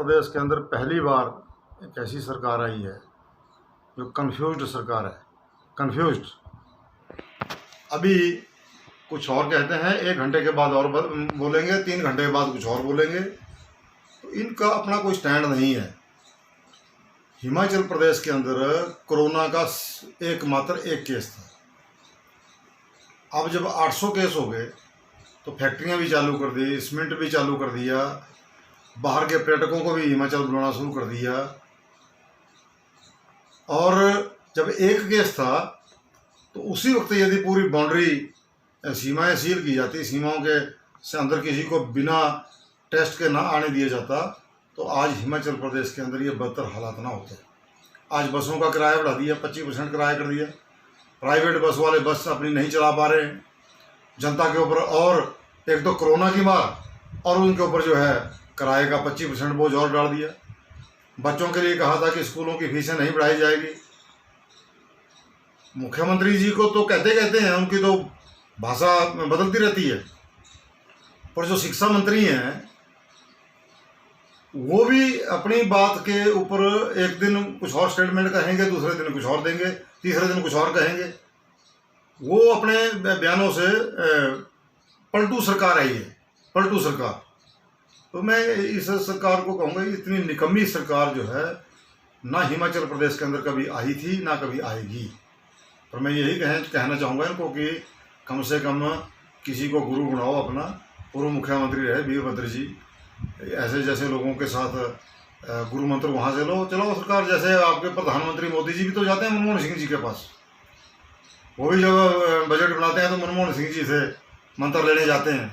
प्रदेश के अंदर पहली बार एक ऐसी सरकार आई है जो कन्फ्यूज्ड सरकार है। कन्फ्यूज्ड, अभी कुछ और कहते हैं, 1 घंटे के बाद और बोलेंगे, 3 घंटे के बाद कुछ और बोलेंगे। तो इनका अपना कोई स्टैंड नहीं है। हिमाचल प्रदेश के अंदर कोरोना का एकमात्र एक केस था। अब जब 800 केस हो गए तो फैक्ट्रियां भी चालू कर दी, सीमेंट भी चालू कर दिया, बाहर के पर्यटकों को भी हिमाचल बुलाना शुरू कर दिया। और जब एक केस था तो उसी वक्त यदि पूरी बाउंड्री सीमाएं सील की जाती, सीमाओं के से अंदर किसी को बिना टेस्ट के ना आने दिया जाता, तो आज हिमाचल प्रदेश के अंदर ये बदतर हालात ना होते। आज बसों का किराया बढ़ा दिया, 25% किराया कर दिया। प्राइवेट बस वाले बस अपनी नहीं चला पा रहे हैं जनता के ऊपर, और एक तो कोरोना की मार और उनके ऊपर जो है किराए का 25% बोझ और डाल दिया। बच्चों के लिए कहा था कि स्कूलों की फीसें नहीं बढ़ाई जाएगी। मुख्यमंत्री जी को तो कहते हैं, उनकी तो भाषा बदलती रहती है, पर जो शिक्षा मंत्री हैं वो भी अपनी बात के ऊपर एक दिन कुछ और स्टेटमेंट कहेंगे, दूसरे दिन कुछ और देंगे, तीसरे दिन कुछ और कहेंगे। वो अपने बयानों से पलटू सरकार है, ये पलटू सरकार। तो मैं इस सरकार को कहूँगा, इतनी निकम्मी सरकार जो है ना हिमाचल प्रदेश के अंदर कभी आई थी ना कभी आएगी। पर मैं यही कहना चाहूँगा इनको कि कम से कम किसी को गुरु बनाओ अपना। पूर्व मुख्यमंत्री रहे वीरभद्र जी, ऐसे जैसे लोगों के साथ गुरु मंत्र वहाँ से लो, चलो सरकार। जैसे आपके प्रधानमंत्री मोदी जी भी तो जाते हैं मनमोहन सिंह जी के पास, वो भी जब बजट बनाते हैं तो मनमोहन सिंह जी से मंत्र लेने जाते हैं।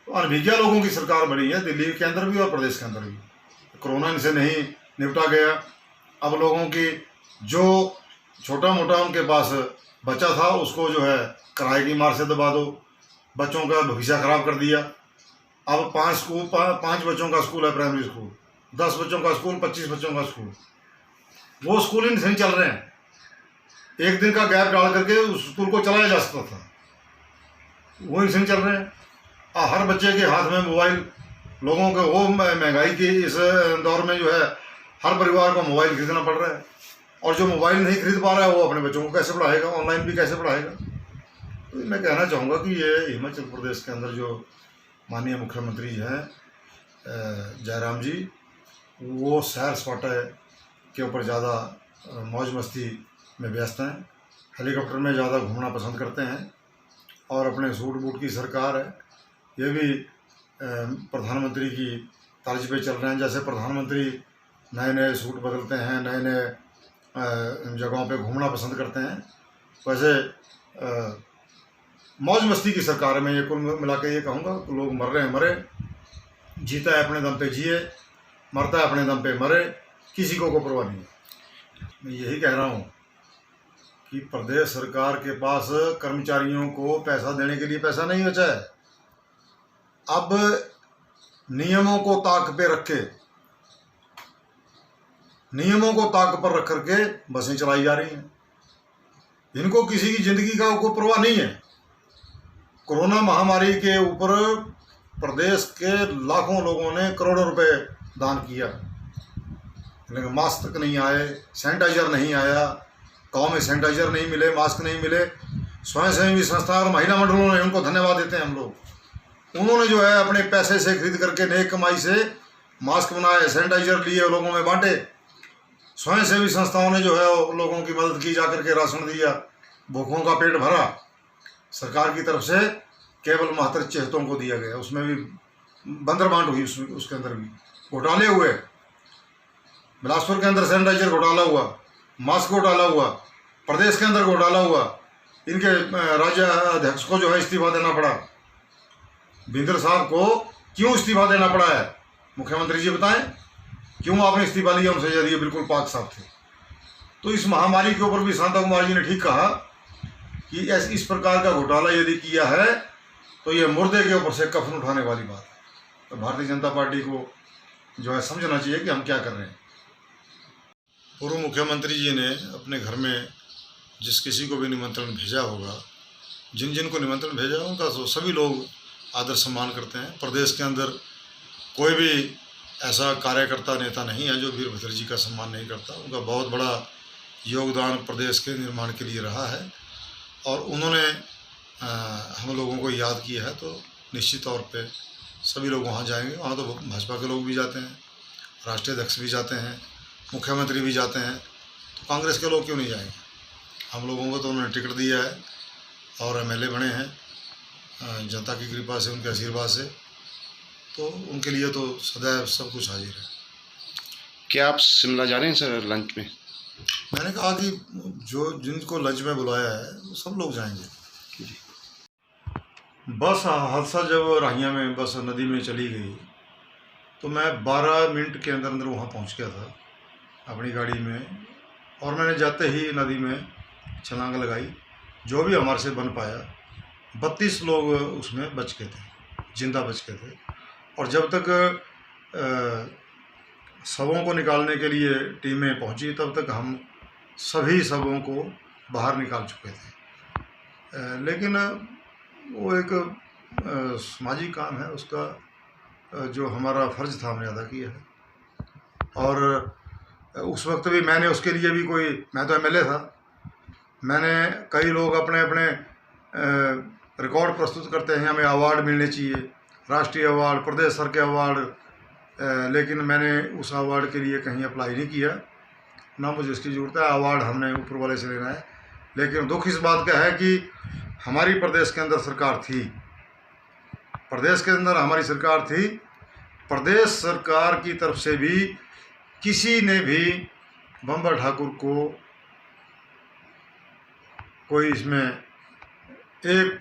तो अनभिज्ञा लोगों की सरकार बनी है, दिल्ली के अंदर भी और प्रदेश के अंदर भी। कोरोना इनसे नहीं निपटा गया। अब लोगों की जो छोटा मोटा उनके पास बचा था उसको जो है किराए की मार से दबा दो, बच्चों का भविष्य खराब कर दिया। अब 5 बच्चों का स्कूल है, प्राइमरी स्कूल, 10 बच्चों का स्कूल, 25 बच्चों का स्कूल, वो स्कूल ही नहीं चल रहे हैं। एक दिन का गैप डाल करके उस स्कूल को चलाया जा सकता था, वो नहीं चल रहे हैं। हर बच्चे के हाथ में मोबाइल, लोगों के वो महंगाई की इस दौर में जो है हर परिवार को मोबाइल खरीदना पड़ रहा है, और जो मोबाइल नहीं खरीद पा रहा है वो अपने बच्चों को कैसे पढ़ाएगा, ऑनलाइन भी कैसे पढ़ाएगा। तो मैं कहना चाहूँगा कि ये हिमाचल प्रदेश के अंदर जो माननीय मुख्यमंत्री हैं जयराम जी, वो सैर सपाटे के ऊपर ज़्यादा मौज मस्ती में व्यस्त हैं, हेलीकॉप्टर में ज़्यादा घूमना पसंद करते हैं, और अपने सूट बूट की सरकार है। ये भी प्रधानमंत्री की तर्ज पे चल रहे हैं। जैसे प्रधानमंत्री नए नए सूट बदलते हैं, नए नए जगहों पे घूमना पसंद करते हैं, वैसे मौज मस्ती की सरकार में ये कुल मिला के ये कहूँगा, लोग मर रहे हैं मरे, जीता है अपने दम पे जिए, मरता है अपने दम पे मरे, किसी को परवाह नहीं है। मैं यही कह रहा हूँ कि प्रदेश सरकार के पास कर्मचारियों को पैसा देने के लिए पैसा नहीं बचा है। अब नियमों को ताक पे रखे, नियमों को ताक पर रख करके बसें चलाई जा रही हैं। इनको किसी की जिंदगी का कोई परवाह नहीं है। कोरोना महामारी के ऊपर प्रदेश के लाखों लोगों ने करोड़ों रुपए दान किया, लेकिन मास्क तक नहीं आए, सैनिटाइजर नहीं आया, गाँव में सैनिटाइजर नहीं मिले, मास्क नहीं मिले। स्वयंसेवी संस्था और महिला मंडलों ने, उनको धन्यवाद देते हैं हम लोग, उन्होंने जो है अपने पैसे से खरीद करके नेक कमाई से मास्क बनाए, सैनिटाइजर लिए, लोगों में बांटे। स्वयंसेवी संस्थाओं ने जो है लोगों की मदद की, जाकर के राशन दिया, भूखों का पेट भरा। सरकार की तरफ से केवल मात्र चेहतों को दिया गया, उसमें भी बंदर बांट हुई, उसके अंदर भी घोटाले हुए। बिलासपुर के अंदर सैनिटाइजर घोटाला हुआ, मास्क घोटाला हुआ, प्रदेश के अंदर घोटाला हुआ। इनके राज्य अध्यक्ष को जो है इस्तीफा देना पड़ा। बिंदर साहब को क्यों इस्तीफा देना पड़ा है, मुख्यमंत्री जी बताएं, क्यों आपने इस्तीफा लिया उनसे, यदि ये बिल्कुल पाक साफ थे। तो इस महामारी के ऊपर भी शांता कुमार जी ने ठीक कहा कि इस प्रकार का घोटाला यदि किया है तो ये मुर्दे के ऊपर से कफन उठाने वाली बात है। तो भारतीय जनता पार्टी को जो है समझना चाहिए कि हम क्या कर रहे हैं। पूर्व मुख्यमंत्री जी ने अपने घर में जिस किसी को भी निमंत्रण भेजा होगा, जिन जिन को निमंत्रण भेजा उनका तो सभी लोग आदर सम्मान करते हैं। प्रदेश के अंदर कोई भी ऐसा कार्यकर्ता नेता नहीं है जो वीरभद्र जी का सम्मान नहीं करता। उनका बहुत बड़ा योगदान प्रदेश के निर्माण के लिए रहा है और उन्होंने हम लोगों को याद किया है, तो निश्चित तौर पे सभी लोग वहाँ जाएंगे। वहाँ तो भाजपा के लोग भी जाते हैं, राष्ट्रीय अध्यक्ष भी जाते हैं, मुख्यमंत्री भी जाते हैं, तो कांग्रेस के लोग क्यों नहीं जाएंगे? हम लोगों को तो उन्होंने टिकट दिया है और एमएलए बने हैं जनता की कृपा से, उनके आशीर्वाद से, तो उनके लिए तो सदैव सब कुछ हाजिर है। क्या आप शिमला जा रहे हैं सर लंच में? मैंने कहा कि जो जिनको लंच में बुलाया है वो सब लोग जाएंगे। बस हादसा जब राहिया में बस नदी में चली गई तो मैं 12 मिनट के अंदर अंदर वहाँ पहुँच गया था अपनी गाड़ी में, और मैंने जाते ही नदी में छलांग लगाई। जो भी हमारे से बन पाया, 32 लोग उसमें बच के थे, जिंदा बच के थे। और जब तक शवों को निकालने के लिए टीमें पहुंची तब तक हम सभी शवों को बाहर निकाल चुके थे। लेकिन वो एक सामाजिक काम है, उसका जो हमारा फ़र्ज़ था हमने अदा किया है। और उस वक्त भी मैंने उसके लिए भी मैं तो एमएलए था, मैंने कई लोग अपने अपने रिकॉर्ड प्रस्तुत करते हैं, हमें अवार्ड मिलने चाहिए, राष्ट्रीय अवार्ड, प्रदेश स्तर के अवार्ड, लेकिन मैंने उस अवार्ड के लिए कहीं अप्लाई नहीं किया, ना मुझे इसकी ज़रूरत है। अवार्ड हमने ऊपर वाले से लेना है। लेकिन दुख इस बात का है कि हमारी प्रदेश के अंदर सरकार थी, प्रदेश के अंदर हमारी सरकार थी, प्रदेश सरकार की तरफ से भी किसी ने भी बम्बर ठाकुर को कोई इसमें एक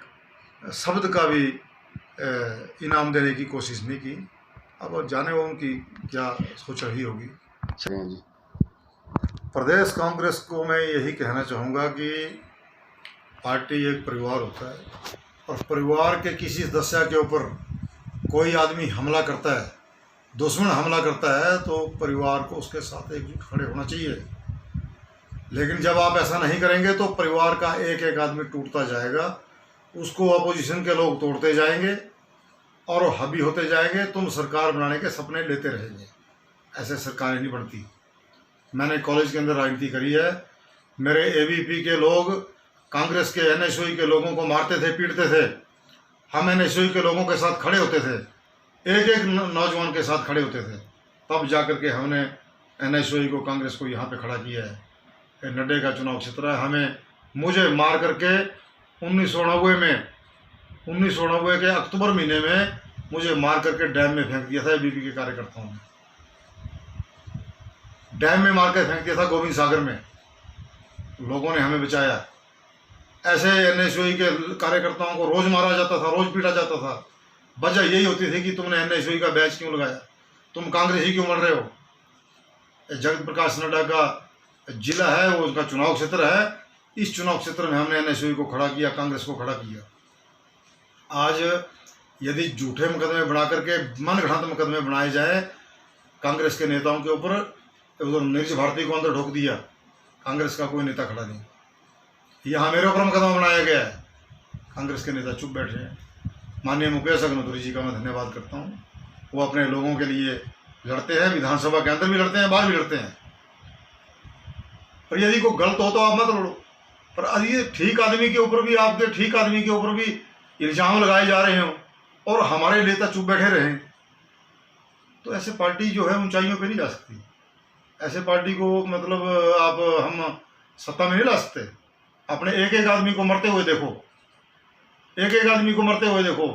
शब्द का भी इनाम देने की कोशिश नहीं की। अब जाने वो उनकी क्या सोच रही होगी। प्रदेश कांग्रेस को मैं यही कहना चाहूँगा कि पार्टी एक परिवार होता है, और परिवार के किसी सदस्य के ऊपर कोई आदमी हमला करता है, दुश्मन हमला करता है, तो परिवार को उसके साथ एकजुट खड़े होना चाहिए। लेकिन जब आप ऐसा नहीं करेंगे तो परिवार का एक एक आदमी टूटता जाएगा, उसको अपोजिशन के लोग तोड़ते जाएंगे और हावी होते जाएंगे। तुम सरकार बनाने के सपने लेते रहेंगे, ऐसे सरकारें नहीं बनती। मैंने कॉलेज के अंदर राजनीति करी है, मेरे एबीपी के लोग कांग्रेस के एनएसयूई के लोगों को मारते थे, पीटते थे, हम एनएसयूई के लोगों के साथ खड़े होते थे, एक एक नौजवान के साथ खड़े होते थे, तब जा कर के हमने एनएसयूई को, कांग्रेस को यहाँ पे खड़ा किया है। नड्डे का चुनाव क्षेत्र है, मुझे मार करके 1990 के अक्टूबर महीने में मुझे मार करके डैम में फेंक दिया था एबीपी के कार्यकर्ताओं ने, डैम में मार कर फेंक दिया था, गोविंद सागर में। लोगों ने हमें बचाया। ऐसे एनएसयूई के कार्यकर्ताओं को रोज़ मारा जाता था, रोज़ पीटा जाता था। वजह यही होती थी कि तुमने एनएसयूई का बैच क्यों लगाया, तुम कांग्रेसी क्यों बन रहे हो। जगत प्रकाश नड्डा का जिला है, वो उसका चुनाव क्षेत्र है, इस चुनाव क्षेत्र में हमने एनएसयूई को खड़ा किया, कांग्रेस को खड़ा किया। आज यदि झूठे मुकदमे बना करके, मनगढ़ंत मुकदमे बनाए जाए कांग्रेस के नेताओं के ऊपर, उधर नीरज भारती को अंदर ढोक दिया, कांग्रेस का कोई नेता खड़ा नहीं। यहाँ मेरे ऊपर मुकदमा बनाया गया है, कांग्रेस के नेता चुप बैठे हैं। माननीय मुकेश अग्निहोत्री जी का मैं धन्यवाद करता हूँ, वो अपने लोगों के लिए लड़ते हैं, विधानसभा के अंदर भी लड़ते हैं, बाहर भी लड़ते हैं। पर यदि कोई गलत हो तो आप मत लड़ो, पर यदि ठीक आदमी के ऊपर भी, आपके ठीक आदमी के ऊपर भी इल्ज़ाम लगाए जा रहे हों और हमारे नेता चुप बैठे रहें, तो ऐसे पार्टी जो है ऊंचाइयों पे नहीं जा सकती। ऐसे पार्टी को मतलब आप हम सत्ता में नहीं ला सकते। अपने एक एक आदमी को मरते हुए देखो, एक एक आदमी को मरते हुए देखो।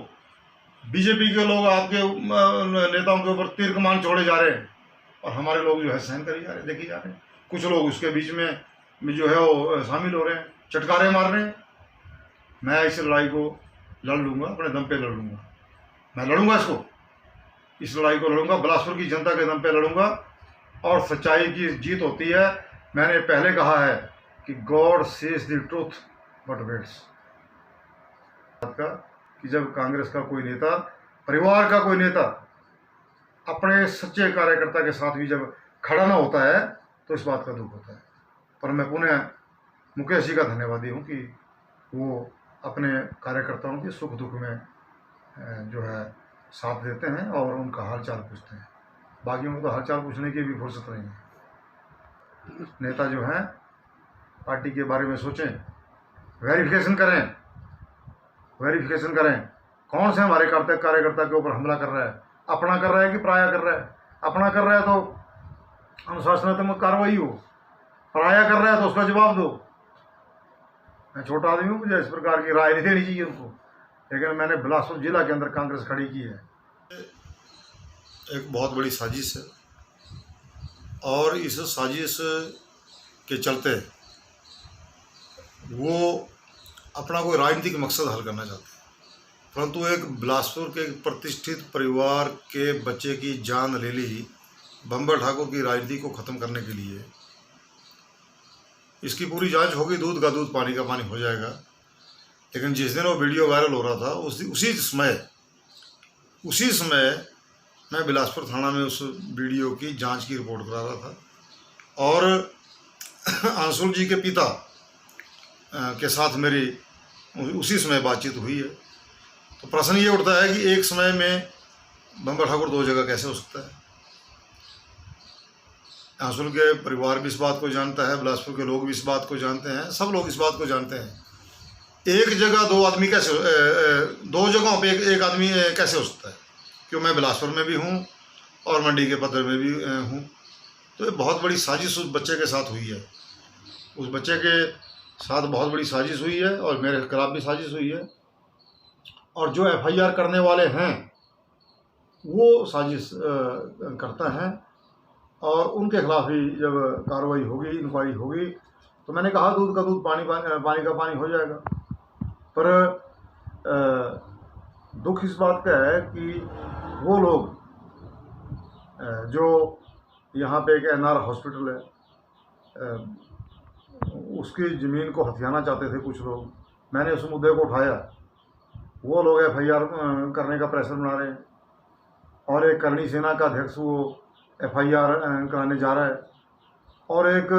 बीजेपी के लोग आपके नेताओं के ऊपर तीर कमान छोड़े जा रहे हैं और हमारे लोग जो है सहन करी जा रहे हैं, देखी जा रहे हैं। कुछ लोग उसके बीच में जो है वो शामिल हो रहे हैं, चटकारे मार रहे हैं। मैं इस लड़ाई को लड़ लूँगा, अपने दम पे लड़ लूँगा, मैं लड़ूंगा इसको, इस लड़ाई को लड़ूंगा, बिलासपुर की जनता के दम पे लड़ूंगा। और सच्चाई की जीत होती है। मैंने पहले कहा है कि God says the truth but weights, कि जब कांग्रेस का कोई नेता, परिवार का कोई नेता अपने सच्चे कार्यकर्ता के साथ भी जब खड़ा ना होता है तो इस बात का दुख होता है। पर मैं पुनः मुकेश जी का धन्यवादी हूँ कि वो अपने कार्यकर्ताओं के सुख दुख में जो है साथ देते हैं और उनका हाल चाल पूछते हैं। बाकियों को तो हालचाल पूछने की भी फुर्सत नहीं है। नेता जो हैं पार्टी के बारे में सोचें, वेरिफिकेशन करें कौन से हमारे कार्यकर्ता के ऊपर हमला कर रहा है, अपना कर रहा है कि पराया कर रहा है। अपना कर रहा है तो अनुशासनात्मक कार्रवाई हो, पराया कर रहा है तो उसका जवाब दो। मैं छोटा आदमी हूँ, मुझे इस प्रकार की राय नहीं देनी चाहिए उनको, लेकिन मैंने बिलासपुर जिला के अंदर कांग्रेस खड़ी की है। एक बहुत बड़ी साजिश है और इस साजिश के चलते वो अपना कोई राजनीतिक मकसद हल करना चाहते हैं, परंतु एक बिलासपुर के एक प्रतिष्ठित परिवार के बच्चे की जान ले ली बम्बर ठाकुर की राजनीति को ख़त्म करने के लिए। इसकी पूरी जांच होगी, दूध का दूध पानी का पानी हो जाएगा। लेकिन जिस दिन वो वीडियो वायरल हो रहा था उसी समय मैं बिलासपुर थाना में उस वीडियो की जांच की रिपोर्ट करा रहा था और अंशुल जी के पिता के साथ मेरी उसी समय बातचीत हुई है। तो प्रश्न ये उठता है कि एक समय में बम्बर ठाकुर दो जगह कैसे हो सकता है। अंशुल के परिवार भी इस बात को जानता है, बिलासपुर के लोग भी इस बात को जानते हैं, सब लोग इस बात को जानते हैं। एक जगह दो आदमी कैसे, दो जगहों पे एक आदमी कैसे हो सकता है? क्यों, मैं बिलासपुर में भी हूँ और मंडी के पत्र में भी हूँ। तो ये बहुत बड़ी साजिश उस बच्चे के साथ हुई है, उस बच्चे के साथ बहुत बड़ी साजिश हुई है और मेरे खिलाफ भी साजिश हुई है। और जो FIR करने वाले हैं वो साजिश करता है और उनके खिलाफ ही जब कार्रवाई होगी, इंक्वायरी होगी, तो मैंने कहा दूध का दूध पानी का पानी हो जाएगा। पर दुख इस बात का है कि वो लोग जो यहाँ पे एक NR हॉस्पिटल है, उसकी ज़मीन को हथियाना चाहते थे कुछ लोग। मैंने उस मुद्दे को उठाया, वो लोग FIR करने का प्रेशर बना रहे हैं और एक करणी सेना का अध्यक्ष वो FIR कराने जा रहा है और एक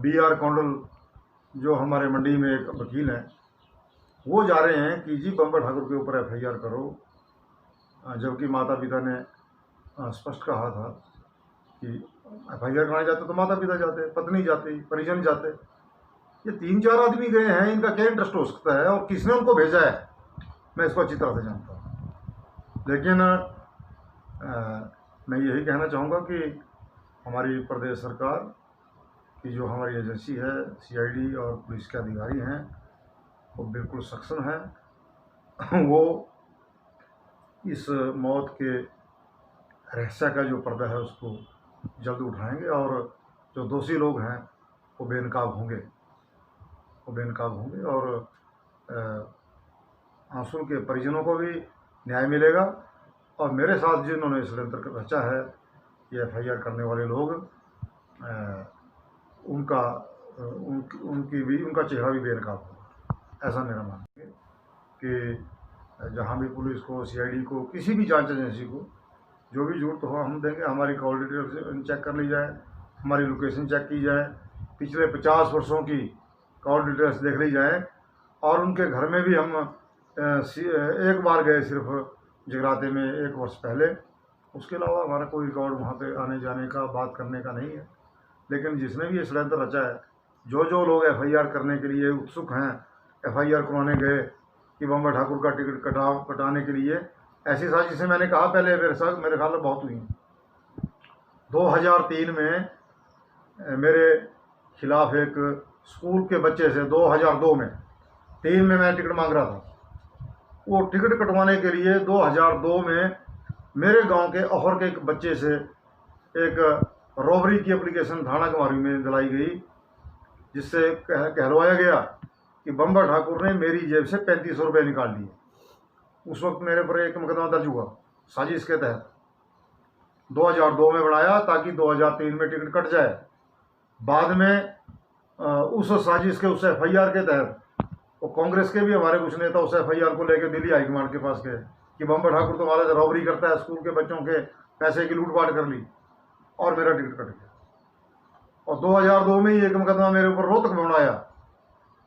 BR कौंडल जो हमारे मंडी में एक वकील हैं वो जा रहे हैं कि जी बम्बर ठाकुर के ऊपर FIR करो, जबकि माता पिता ने स्पष्ट कहा था कि FIR कराने जाते तो माता पिता जाते, पत्नी जाती, परिजन जाते। ये 3-4 आदमी गए हैं, इनका क्या इंटरेस्ट हो सकता है और किसने उनको भेजा है, मैं इसको अच्छी तरह से जानता हूँ। लेकिन मैं यही कहना चाहूँगा कि हमारी प्रदेश सरकार की जो हमारी एजेंसी है, CID और पुलिस के अधिकारी हैं, वो बिल्कुल सक्षम है। वो इस मौत के रहस्य का जो पर्दा है उसको जल्द उठाएंगे और जो दोषी लोग हैं वो बेनकाब होंगे और आंसू के परिजनों को भी न्याय मिलेगा। और मेरे साथ जिन्होंने षड्यंत्र रचा है, ये FIR करने वाले लोग, उनका चेहरा भी बेनकाब होगा, ऐसा मेरा मानना है। कि जहाँ भी पुलिस को, CID को, किसी भी जांच एजेंसी को जो भी जरूरत हो हम देंगे। हमारी कॉल डिटेल चेक कर ली जाए, हमारी लोकेशन चेक की जाए, पिछले 50 वर्षों की कॉल डिटेल्स देख ली जाए और उनके घर में भी हम एक बार गए सिर्फ जगराते में 1 वर्ष पहले, उसके अलावा हमारा कोई रिकॉर्ड वहाँ पे आने जाने का, बात करने का नहीं है। लेकिन जिसने भी ये षड्यंत्र रचा है, जो लोग FIR करने के लिए उत्सुक हैं, FIR करवाने गए कि बम्बर ठाकुर का टिकट कटाने के लिए, ऐसी साजिशें मैंने कहा पहले मेरे ख्याल में बहुत हुई। 2003 में मेरे खिलाफ एक स्कूल के बच्चे से 2002 में 3 में मैं टिकट मांग रहा था। वो टिकट कटवाने के लिए 2002 में मेरे गांव के अहर के एक बच्चे से एक रॉबरी की एप्लीकेशन थाना कुमारी में दिलाई गई, जिससे कहलवाया गया कि बम्बर ठाकुर ने मेरी जेब से 3500 रुपये निकाल लिए। उस वक्त मेरे पर एक मुकदमा दर्ज हुआ साजिश के तहत, 2002 में बनाया ताकि 2003 में टिकट कट जाए। बाद में उस साजिश के, उस FIR के तहत वो कांग्रेस के भी हमारे कुछ नेता उस FIR को लेकर दिल्ली हाईकमांड के पास गए कि बम्बर ठाकुर तुम्हारा रॉबरी करता है, स्कूल के बच्चों के पैसे की लूटपाट कर ली और मेरा टिकट कट गया। और 2002 में ही एक मुकदमा मेरे ऊपर रोहतक में बनाया,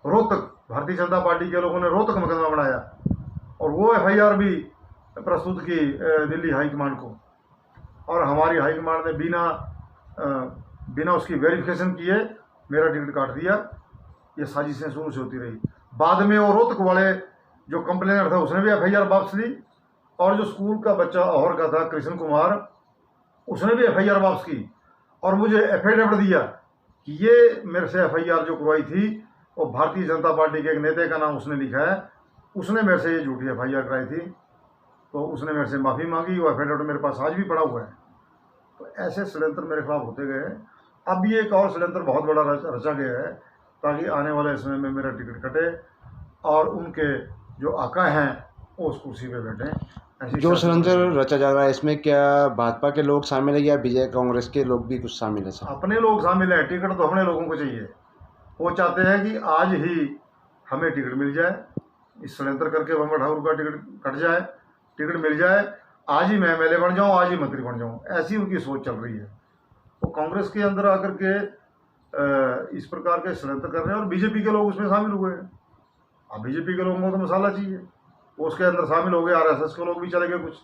रोहतक भारतीय जनता पार्टी के लोगों ने रोहतक मुकदमा बनाया और वो FIR भी प्रस्तुत की दिल्ली हाईकमांड को। और हमारी हाईकमांड ने बिना उसकी वेरिफिकेशन किए मेरा टिकट काट दिया। ये साजिशें शुरू से होती रही। बाद में वो रोहतक वाले जो कंप्लेनर था उसने भी एफआईआर वापस ली, और जो स्कूल का बच्चा और का था कृष्ण कुमार, उसने भी एफआईआर वापस की और मुझे एफिडेविट दिया कि ये मेरे से एफआईआर जो करवाई थी वो भारतीय जनता पार्टी के एक नेता का नाम उसने लिखा है, उसने मेरे से ये झूठी एफआईआर कराई थी। तो उसने मेरे से माफ़ी मांगी, वो एफिडेविट मेरे पास आज भी पड़ा हुआ है। तो ऐसे षड्यंत्र मेरे खिलाफ होते गए। अब भी एक और षड्यंत्र बहुत बड़ा रचा गया है ताकि आने वाले समय में मेरा टिकट कटे और उनके जो आका हैं वो उस कुर्सी पे बैठें। ऐसी जो सियासत षड्यंत्र रचा जा रहा है इसमें क्या भाजपा के लोग शामिल है या विजय कांग्रेस के लोग भी कुछ शामिल है सर? अपने लोग शामिल हैं। टिकट तो अपने लोगों को चाहिए। वो चाहते हैं कि आज ही हमें टिकट मिल जाए, इस षड्यंत्र करके बम्बर ठाकुर का टिकट कट जाए, टिकट मिल जाए, आज ही मैं एमएलए बन जाऊं, आज ही मंत्री बन जाऊं। ऐसी उनकी सोच चल रही है। वो कांग्रेस के अंदर आकर के इस प्रकार के षड्यंत्र कर रहे हैं और बीजेपी के लोग उसमें शामिल हुए हैं। अब बीजेपी के लोगों को तो मसाला चाहिए, वो उसके अंदर शामिल हो गए। आरएसएस के लोग भी चले गए कुछ।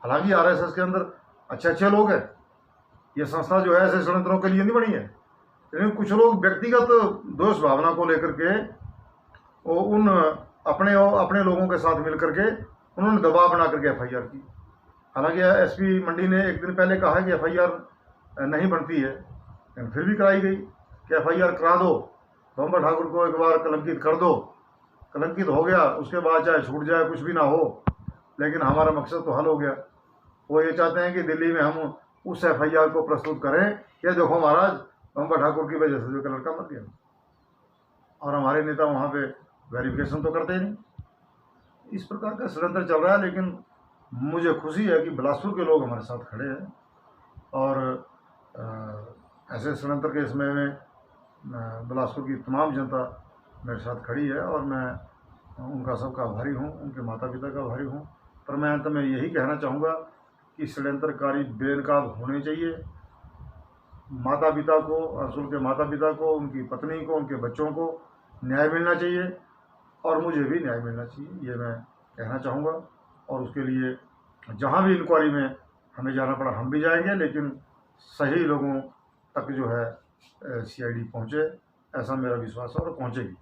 हालांकि आरएसएस के अंदर अच्छे अच्छे लोग हैं। ये संस्था जो है ऐसे षड्यंत्रों के लिए नहीं बनी है, लेकिन कुछ लोग व्यक्तिगत दोष भावना को लेकर के वो उन अपने लोगों के साथ मिल करके उन्होंने दबाव बना करके एफआईआर की। हालांकि एसपी मंडी ने एक दिन पहले कहा है कि एफआईआर नहीं बनती है, लेकिन फिर भी कराई गई कि एफआईआर करा दो, बम्बर ठाकुर को एक बार कलंकित कर दो। कलंकित हो गया, उसके बाद चाहे छूट जाए कुछ भी ना हो, लेकिन हमारा मकसद तो हल हो गया। वो ये चाहते हैं कि दिल्ली में हम उस एफआईआर को प्रस्तुत करें कि देखो महाराज, बम्बर ठाकुर की वजह से जो लड़का मर गया, और हमारे नेता वहाँ पे वेरिफिकेशन तो करते ही नहीं। इस प्रकार का षड्यंत्र चल रहा है। लेकिन मुझे खुशी है कि बिलासपुर के लोग हमारे साथ खड़े हैं और ऐसे षड्यंत्र के समय में बिलासपुर की तमाम जनता मेरे साथ खड़ी है और मैं उनका सबका आभारी हूँ, उनके माता पिता का आभारी हूँ। पर मैं अंत में यही कहना चाहूँगा कि षड्यंत्रकारी बेनकाब होने चाहिए। माता पिता को, अंशुल के माता पिता को, उनकी पत्नी को, उनके बच्चों को न्याय मिलना चाहिए और मुझे भी न्याय मिलना चाहिए, ये मैं कहना चाहूँगा। और उसके लिए जहाँ भी इंक्वायरी में हमें जाना पड़ा हम भी जाएंगे, लेकिन सही लोगों तक जो है सीआईडी पहुँचे, ऐसा मेरा विश्वास है और पहुँचेगी।